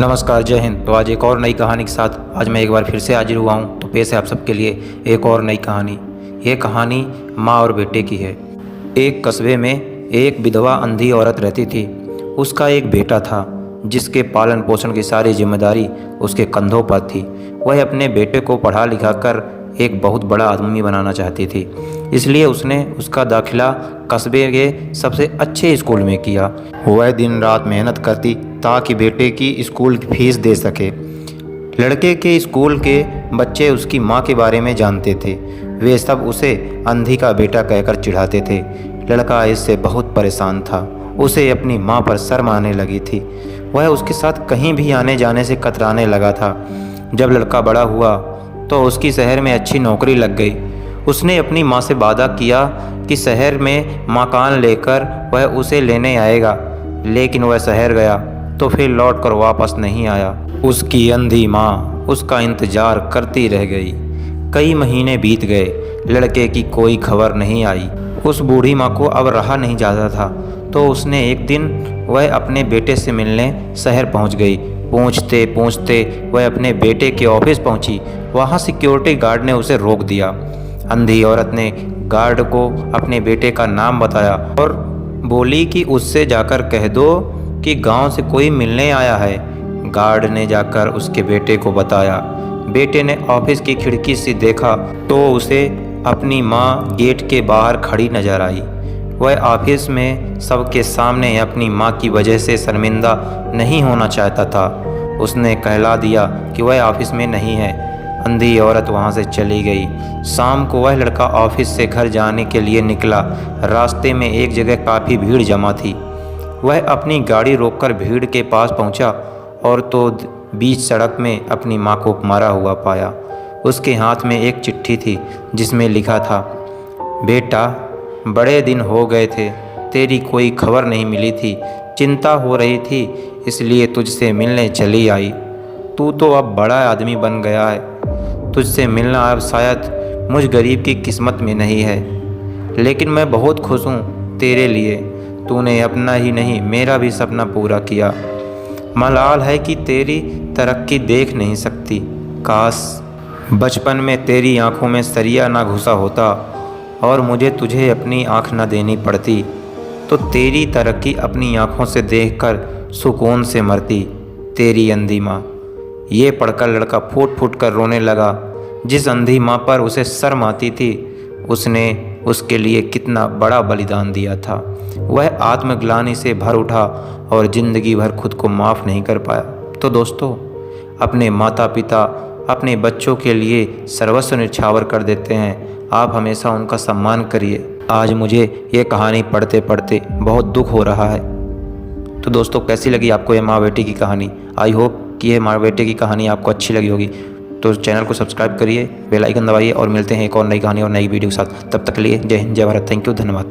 नमस्कार, जय हिंद। तो आज एक और नई कहानी के साथ आज मैं एक बार फिर से हाजिर हुआ हूँ। तो पेश है आप सबके लिए एक और नई कहानी। ये कहानी माँ और बेटे की है। एक कस्बे में एक विधवा अंधी औरत रहती थी। उसका एक बेटा था जिसके पालन पोषण की सारी जिम्मेदारी उसके कंधों पर थी। वह अपने बेटे को पढ़ा लिखा कर एक बहुत बड़ा आदमी बनाना चाहती थी, इसलिए उसने उसका दाखिला कस्बे के सबसे अच्छे स्कूल में किया। वह दिन रात मेहनत करती ताकि बेटे की स्कूल की फीस दे सके। लड़के के स्कूल के बच्चे उसकी माँ के बारे में जानते थे। वे सब उसे अंधी का बेटा कहकर चिढ़ाते थे। लड़का इससे बहुत परेशान था। उसे अपनी माँ पर शर्म आने लगी थी। वह उसके साथ कहीं भी आने जाने से कतराने लगा था। जब लड़का बड़ा हुआ तो उसकी शहर में अच्छी नौकरी लग गई। उसने अपनी माँ से वादा किया कि शहर में मकान लेकर वह उसे लेने आएगा, लेकिन वह शहर गया तो फिर लौट कर वापस नहीं आया। उसकी अंधी माँ उसका इंतजार करती रह गई। कई महीने बीत गए, लड़के की कोई खबर नहीं आई। उस बूढ़ी माँ को अब रहा नहीं जाता था, तो उसने एक दिन वह अपने बेटे से मिलने शहर पहुँच गई। पूछते पूछते वह अपने बेटे के ऑफिस पहुँची। वहाँ सिक्योरिटी गार्ड ने उसे रोक दिया। अंधी औरत ने गार्ड को अपने बेटे का नाम बताया और बोली कि उससे जाकर कह दो कि गांव से कोई मिलने आया है। गार्ड ने जाकर उसके बेटे को बताया। बेटे ने ऑफिस की खिड़की से देखा तो उसे अपनी माँ गेट के बाहर खड़ी नजर आई। वह ऑफिस में सबके सामने अपनी माँ की वजह से शर्मिंदा नहीं होना चाहता था। उसने कहला दिया कि वह ऑफिस में नहीं है। अंधी औरत वहाँ से चली गई। शाम को वह लड़का ऑफिस से घर जाने के लिए निकला। रास्ते में एक जगह काफ़ी भीड़ जमा थी। वह अपनी गाड़ी रोककर भीड़ के पास पहुँचा और तो बीच सड़क में अपनी माँ को मारा हुआ पाया। उसके हाथ में एक चिट्ठी थी जिसमें लिखा था, बेटा, बड़े दिन हो गए थे, तेरी कोई खबर नहीं मिली थी। चिंता हो रही थी, इसलिए तुझसे मिलने चली आई। तू तो अब बड़ा आदमी बन गया है। तुझसे मिलना अब शायद मुझ गरीब की किस्मत में नहीं है, लेकिन मैं बहुत खुश हूँ तेरे लिए। तूने अपना ही नहीं मेरा भी सपना पूरा किया। मलाल है कि तेरी तरक्की देख नहीं सकती। काश बचपन में तेरी आंखों में सरिया ना घुसा होता और मुझे तुझे अपनी आँख न देनी पड़ती, तो तेरी तरक्की अपनी आँखों से देखकर सुकून से मरती। तेरी अंधी माँ। ये पढ़कर लड़का फूट फूट कर रोने लगा। जिस अंधी माँ पर उसे शर्म आती थी, उसने उसके लिए कितना बड़ा बलिदान दिया था। वह आत्मग्लानि से भर उठा और ज़िंदगी भर खुद को माफ़ नहीं कर पाया। तो दोस्तों, अपने माता पिता अपने बच्चों के लिए सर्वस्व न्यौछावर कर देते हैं। आप हमेशा उनका सम्मान करिए। आज मुझे ये कहानी पढ़ते पढ़ते बहुत दुख हो रहा है। तो दोस्तों, कैसी लगी आपको ये माँ बेटी की कहानी? आई होप कि ये माँ बेटे की कहानी आपको अच्छी लगी होगी। तो चैनल को सब्सक्राइब करिए, बेल आइकन दबाइए और मिलते हैं एक और नई कहानी और नई वीडियो के साथ। तब तक के लिए जय हिंद, जय भारत। थैंक यू, धन्यवाद।